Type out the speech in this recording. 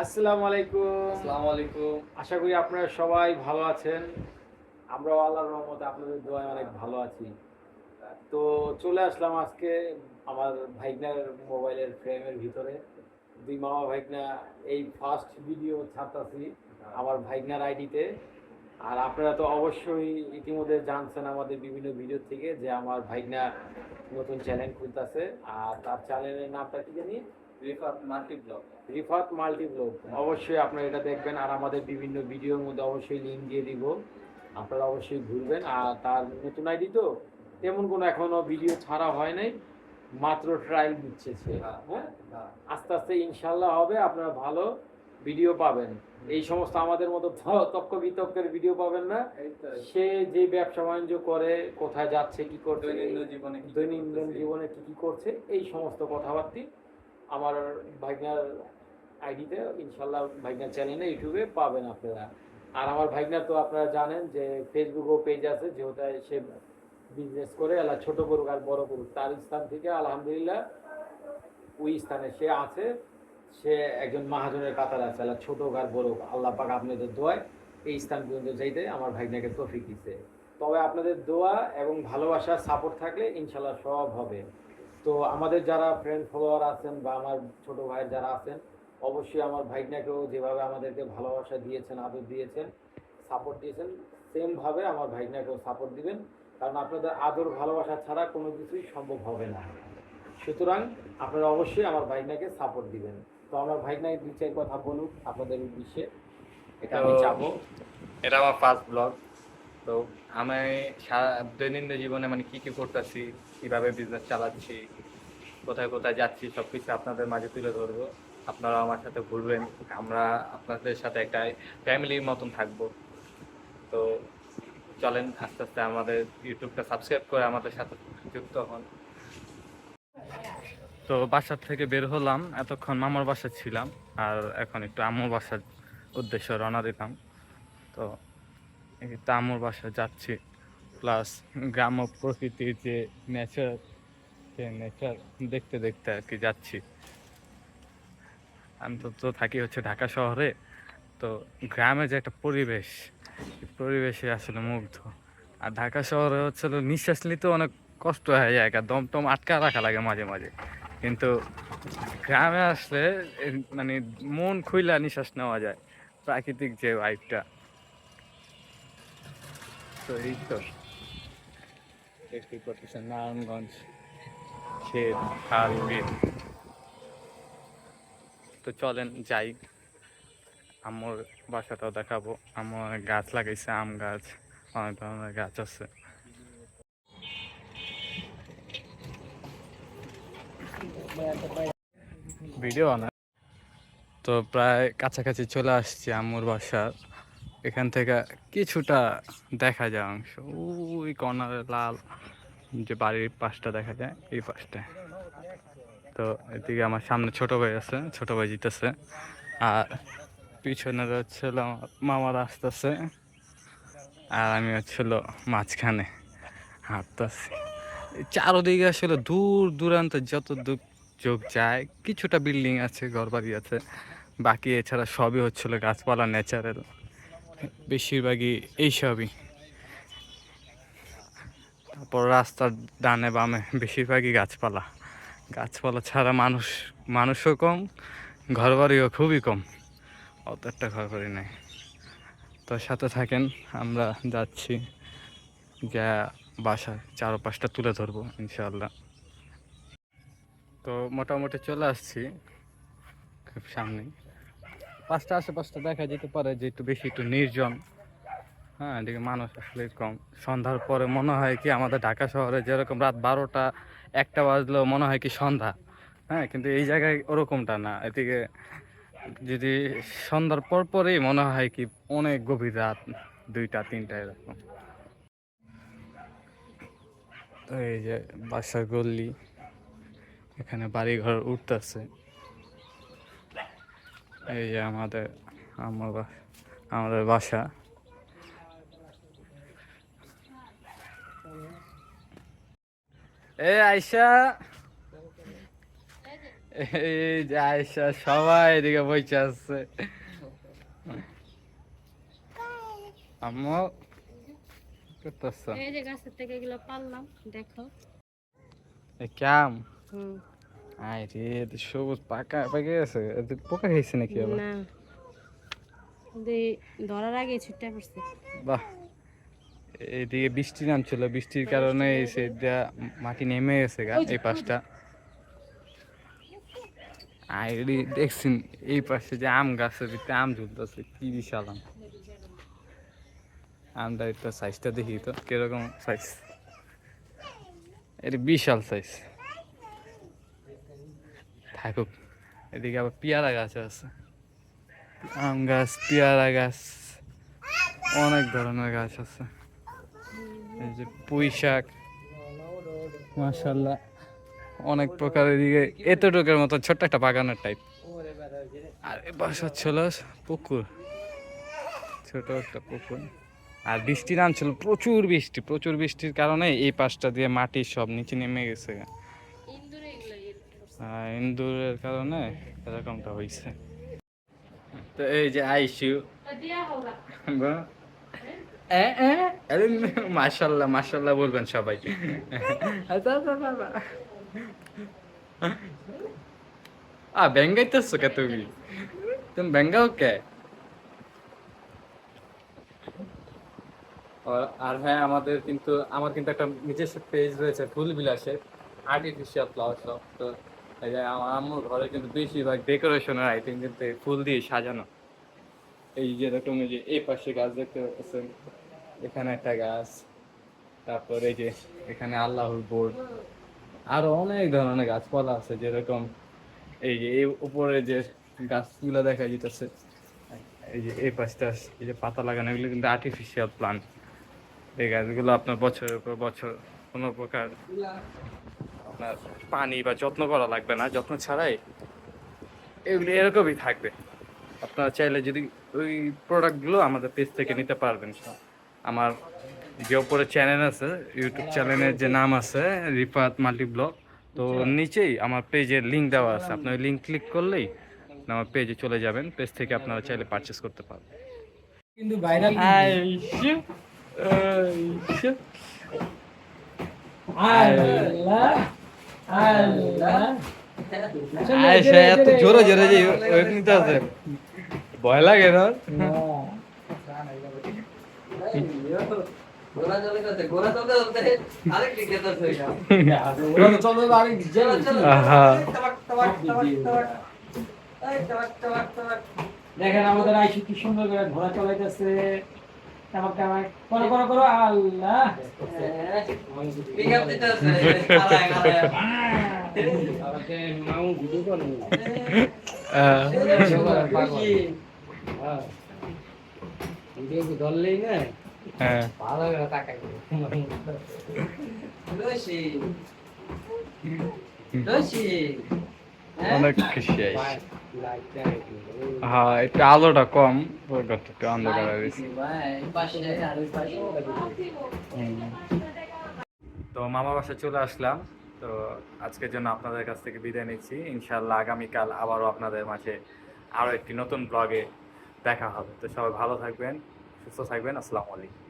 আসসালামু আলাইকুম। আসসালামু আলাইকুম। আশা করি আপনারা সবাই ভালো আছেন। আমরাও আল্লাহর রহমতে আপনাদের দোয়ায় অনেক ভালো আছি। তো চলে আসলাম আজকে আমার ভাইগনার মোবাইলের ফ্রেমের ভিতরে। ২ মামা ভাইগনা এই ফার্স্ট ভিডিও ছাড়তাছি আমার ভাইগনার আইডিতে। আর আপনারা তো অবশ্যই ইতিমধ্যে জানছেন আমাদের বিভিন্ন ভিডিও থেকে যে আমার ভাইগনা নতুন চ্যানেল খুলতাছে। আর তার চ্যানেলের নামটা কি জানি? Rifat multi blog. Rifat multi blog. অবশ্যই আপনারা এটা দেখবেন আর আমাদের বিভিন্ন ভিডিওর মধ্যে অবশ্যই লিঙ্ক দিয়ে দিব। আপনারা অবশ্যই ঘুরবেন। আর তার নতুন আইডি তো তেমন কোনো এখনো ভিডিও ছাড়া হয় নাই, মাত্র ট্রাই দিচ্ছে সে। হ্যাঁ, আস্তে আস্তে ইনশাল্লাহ হবে, আপনারা ভালো ভিডিও পাবেন। এই সমস্ত আমাদের মতো তক্ক বিতর্কের ভিডিও পাবেন না। সে যে ব্যবসা বাণিজ্য করে, কোথায় যাচ্ছে, কি করছে, দৈনন্দিন জীবনে কি কি করছে, এই সমস্ত কথাবার্তি আমার ভাইগনার আইডিতে ইনশাল্লাহ ভাইগনার চ্যানেলে ইউটিউবে পাবেন আপনারা। আর আমার ভাইগনার তো আপনারা জানেন যে ফেসবুকও পেজ আছে, যেহেতু সে বিজনেস করে এলা ছোট করুক আর বড় করুক, তার স্থান থেকে আলহামদুলিল্লাহ ওই স্থানে সে আছে। সে একজন মহাজনের কাতার আছে, এলা ছোট হোক আর বড় হোক, আল্লাহ পাক আপনাদের দোয়ায় এই স্থান পর্যন্ত যাইতে আমার ভাইগনাকে তৌফিক দিচ্ছে। তবে আপনাদের দোয়া এবং ভালোবাসা সাপোর্ট থাকলে ইনশাল্লাহ সব হবে। তো আমাদের যারা ফ্রেন্ড ফলোয়ার আছেন বা আমার ছোট ভাইয়ের যারা আছেন, অবশ্যই আমার ভাইগনাকেও যেভাবে আমাদেরকে ভালোবাসা দিয়েছেন, আদর দিয়েছেন, সাপোর্ট দিয়েছেন, সেমভাবে আমার ভাইগনাকেও সাপোর্ট দিবেন। কারণ আপনাদের আদর ভালোবাসা ছাড়া কোনো কিছুই সম্ভব হবে না। সুতরাং আপনারা অবশ্যই আমার ভাইগনাকে সাপোর্ট দিবেন। তো আমার ভাইগনাকে ২-৪ কথা বলুক আপনাদের উদ্দেশ্যে, এটা তো আমি চাবো। এটা আমার ফার্স্ট ব্লগ। তো আমি সারা দৈনন্দিন জীবনে মানে কি কি করতেছি, কিভাবে বিজনেস চালাচ্ছি, কোথায় কোথায় যাচ্ছি, সবকিছু আপনাদের মাঝে তুলে ধরবো। আপনারা আমার সাথে ঘুরবেন, আমরা আপনাদের সাথে একটা ফ্যামিলির মতন থাকবো। তো চলেন আস্তে আস্তে আমাদের ইউটিউবটা সাবস্ক্রাইব করে আমাদের সাথে যুক্ত হন। তো বাসার থেকে বের হলাম, এতক্ষণ মামার বাসা ছিলাম, আর এখন একটু আম্মুর বাসার উদ্দেশ্যে রওনা দিলাম। তো এই তো আম্মুর বাসা যাচ্ছি, প্লাস গ্রাম্য প্রকৃতির যে নেচার, সে নেচার দেখতে দেখতে আর কি যাচ্ছি। আমি তো থাকি হচ্ছে ঢাকা শহরে। তো গ্রামে যে একটা পরিবেশ, এই পরিবেশে আসলে মুগ্ধ। আর ঢাকা শহরে হচ্ছে নিঃশ্বাস নিতে অনেক কষ্ট হয়ে যায়, দম টম আটকা রাখা লাগে মাঝে মাঝে। কিন্তু গ্রামে আসলে মানে মন খুইলা নিঃশ্বাস নেওয়া যায়, প্রাকৃতিক যে ভাইবটা। তো এই তো দেখতে পাচ্ছেন নারায়ণগঞ্জ, ক্ষেত, খাল, বিল। তো চলেন যাই, আম্মুর বাসাটাও দেখাবো। আম্মু অনেক গাছ লাগাইছে, আম গাছ, অনেক ধরনের গাছ আছে। ভিডিও না, তো প্রায় কাছাকাছি চলে আসছি আম্মুর বাসার। এখান থেকে কিছুটা দেখা যায় অংশ, ওই কর্নারে লাল যে বাড়ির পাশটা দেখা যায়, এই পাশটায়। তো এদিকে আমার সামনে ছোট ভাই আছে, ছোট ভাই জিতেছে। আর পিছনে হচ্ছিল আমার মামারা আসতেছে, আর আমি হচ্ছিল মাঝখানে হাঁটতেছি। চারোদিকে আসলে দূর দূরান্ত যত দূর চোখ যায়, কিছুটা বিল্ডিং আছে, ঘরবাড়ি আছে, বাকি এছাড়া সবই হচ্ছিল গাছপালা, ন্যাচারাল বেশিরভাগই এইসবই। তারপর রাস্তার ডানে বামে বেশিরভাগই গাছপালা। গাছপালা ছাড়া মানুষও কম, ঘরবাড়িও খুবই কম, অত একটা ঘরবাড়ি নেই। তো সাথে থাকেন, আমরা যাচ্ছি, যা বাসার চারপাশটা তুলে ধরবো ইনশাআল্লাহ। তো মোটামুটি চলে আসছি খুব সামনে, পাঁচটা আশেপাশটা দেখা যেতে পারে যে একটু বেশি একটু নির্জন। হ্যাঁ, এদিকে মানুষ আসলে কম। সন্ধ্যার পরে মনে হয় কি আমাদের ঢাকা শহরে যেরকম রাত 12টা 1টা বাজলেও মনে হয় কি সন্ধ্যা। হ্যাঁ, কিন্তু এই জায়গায় ওরকমটা না, এদিকে যদি সন্ধ্যার পর পরেই মনে হয় কি অনেক গভীর রাত, 2টা 3টা এরকম। তো এই যে বাসার গল্লি, এখানে বাড়িঘর উঠতেছে। এই যে আমাদের বাসা। এ আয়শা, এই যে আয়েশা সবাই এদিকে বসে আছে। আম্মু করতেছ এই যে গাছের থেকে এগুলো পারলাম, দেখো। কাম হুম। আয় রে সবুজ পাকা পাকে গেছে, পোকা খাইছে নাকি আবার? না, ধরার আগে ছুটে পড়ছে। বাহ, এইদিকে বৃষ্টি নামছিল, বৃষ্টির কারণে এই সাইডটা মাটি নেমে গেছে গা, এই পাশটা। আইডি দেখছেন এই পাশে যে আম গাছের ভিতরে আম ঝুলতেছে, কি বিশাল আম। আমটা একটা সাইজটা দেখি তো কিরকম সাইজ, এটা বিশাল সাইজ। থাকুক, এদিকে আবার পেয়ারা গাছ আছে, আম গাছ, পেয়ারা গাছ, অনেক ধরনের গাছ আছে। এই যে পুঁই শাক, মাশাআল্লাহ অনেক প্রকার। এদিকে এতটুকুর মতো ছোট্ট একটা বাগানের টাইপ। আর এ পাশে হচ্ছিল পুকুর, ছোট একটা পুকুর। আর বৃষ্টি নামছিল, প্রচুর বৃষ্টি, প্রচুর বৃষ্টির কারণে এই পাশটা দিয়ে মাটি সব নিচে নেমে গেছে। ইন্দুরের কারণে এরকমটা হয়েছে। তো এই যে আইসু, মাশাল্লাহ মাশাল্লাহ বলবেন সবাই। বেঙ্গাইতেছো কে তুমি? তুমি বেঙ্গাও কে? আর হ্যাঁ, আমার কিন্তু একটা নিজস্ব পেজ রয়েছে ফুল বিলাসের, আর্টিফিশিয়াল ফ্লাওয়ার শপ। তো এই যে আমার আম্মুর ঘরে কিন্তু বেশিরভাগ ডেকোরেশনের আইটেম কিন্তু এই ফুল দিয়ে সাজানো। এই যেরকম এই যে এই পাশে গাছ দেখতে পাচ্ছেন, এখানে একটা গাছ, তারপর এই যে এখানে আল্লাহর বোর্ড, আরো অনেক ধরনের গাছপালা আছে। যেরকম এই যে এই উপরে যে গাছগুলো দেখা যেতেছে, এই যে এই পাশটা এই যে পাতা লাগানো, এগুলো কিন্তু আর্টিফিশিয়াল প্লান্ট। এই গাছগুলো আপনার বছরের পর বছর কোনো প্রকার আপনার পানি বা যত্ন করা লাগবে না, যত্ন ছাড়াই এগুলি এরকমই থাকবে। আপনারা চাইলে যদি ওই প্রোডাক্টগুলো আমাদের পেজ থেকে নিতে পারবেন। আমার যে ওপরে চ্যানেল আছে, ইউটিউব চ্যানেলের যে নাম আছে রিফাত মাল্টি ব্লগ, তো নিচেই আমার পেজের লিঙ্ক দেওয়া আছে। আপনি ওই লিঙ্ক ক্লিক করলেই আমার পেজে চলে যাবেন, পেজ থেকে আপনারা চাইলে পারচেস করতে পারবেন। কিন্তু ভাইরাল এত জোরে জোরে যে নিতে আছে, ভয় লাগে না? দেখেন আমাদের আইসু কি সুন্দর করে ঘোড়া চলাইতেছে। করো করো করো, আল্লাহ ধরলেই না ভালো করে তাকাই। অনেক খুশি হ্যাঁ, একটু আলোটা কম, একটু অন্ধকার হয়েছে। তো মামা বাসায় চলে আসলাম। তো আজকের জন্য আপনাদের কাছ থেকে বিদায় নিচ্ছি। ইনশাল্লাহ আগামীকাল আবারও আপনাদের মাঝে আরও একটি নতুন ব্লগে দেখা হবে। তো সবাই ভালো থাকবেন, সুস্থ থাকবেন। আসসালামু আলাইকুম।